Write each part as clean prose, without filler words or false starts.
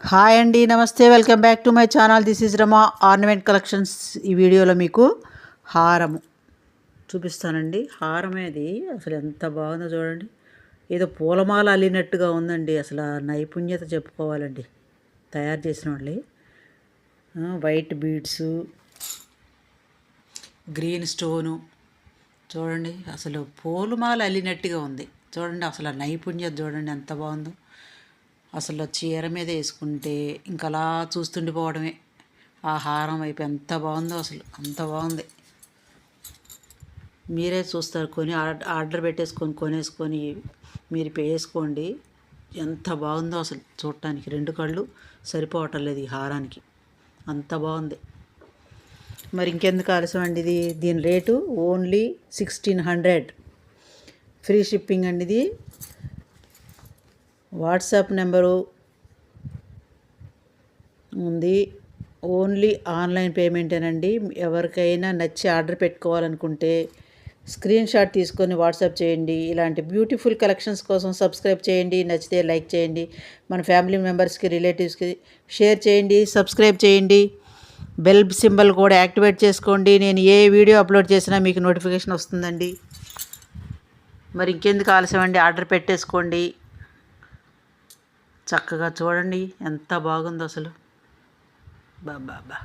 Hi అండి, నమస్తే. Welcome back to my channel. This is Rama ornament collections. ఈ వీడియోలో మీకు హారము చూపిస్తానండి. హారం అనేది అసలు ఎంత బాగుందో చూడండి. ఏదో పూలమాల అల్లినట్టుగా ఉందండి. అసలు ఆ నైపుణ్యత చెప్పుకోవాలండి తయారు చేసిన వాళ్ళే. వైట్ బీడ్స్, గ్రీన్ స్టోను చూడండి. అసలు పూలమాల అల్లినట్టుగా ఉంది చూడండి. అసలు ఆ నైపుణ్యత చూడండి ఎంత బాగుందో. అసలు చీర మీద వేసుకుంటే ఇంకా అలా చూస్తుండిపోవడమే. ఆ హారం వైపు ఎంత బాగుందో, అసలు అంత బాగుంది. మీరే చూస్తారు, ఆర్డర్ కొనేసుకొని మీరు వేసుకోండి. ఎంత బాగుందో అసలు చూడటానికి. 2 కళ్ళు సరిపోవటం లేదు ఈ హారానికి, అంత బాగుంది. మరి ఇంకెందుకు ఆలస్యం అండి. దీని రేటు ఓన్లీ 1600. ఫ్రీ షిప్పింగ్ అండి. ఇది వాట్సాప్ నెంబరు ఉంది. ఓన్లీ ఆన్లైన్ పేమెంటేనండి. ఎవరికైనా నచ్చి ఆర్డర్ పెట్టుకోవాలనుకుంటే స్క్రీన్ షాట్ తీసుకొని వాట్సాప్ చేయండి. ఇలాంటి బ్యూటిఫుల్ కలెక్షన్స్ కోసం సబ్స్క్రైబ్ చేయండి. నచ్చితే లైక్ చేయండి. మన ఫ్యామిలీ మెంబర్స్కి, రిలేటివ్స్కి షేర్ చేయండి. సబ్స్క్రైబ్ చేయండి. బెల్ సింబల్ కూడా యాక్టివేట్ చేసుకోండి. నేను ఏ వీడియో అప్లోడ్ చేసినా మీకు నోటిఫికేషన్ వస్తుందండి. మరి ఇంకెందుకు ఆలస్యం అండి, ఆర్డర్ పెట్టేసుకోండి. చక్కగా చూడండి ఎంత బాగుందో అసలు. బాబా,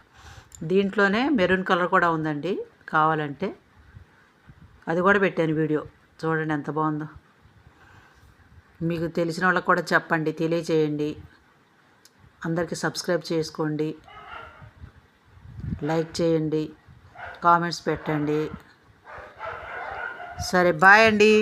దీంట్లోనే మెరూన్ కలర్ కూడా ఉందండి. కావాలంటే అది కూడా పెట్టాను వీడియో. చూడండి ఎంత బాగుందో. మీకు తెలిసిన వాళ్ళకి కూడా చెప్పండి, తెలియచేయండి. అందరికీ సబ్స్క్రైబ్ చేసుకోండి, లైక్ చేయండి, కామెంట్స్ పెట్టండి. సరే, బాయ్ అండి.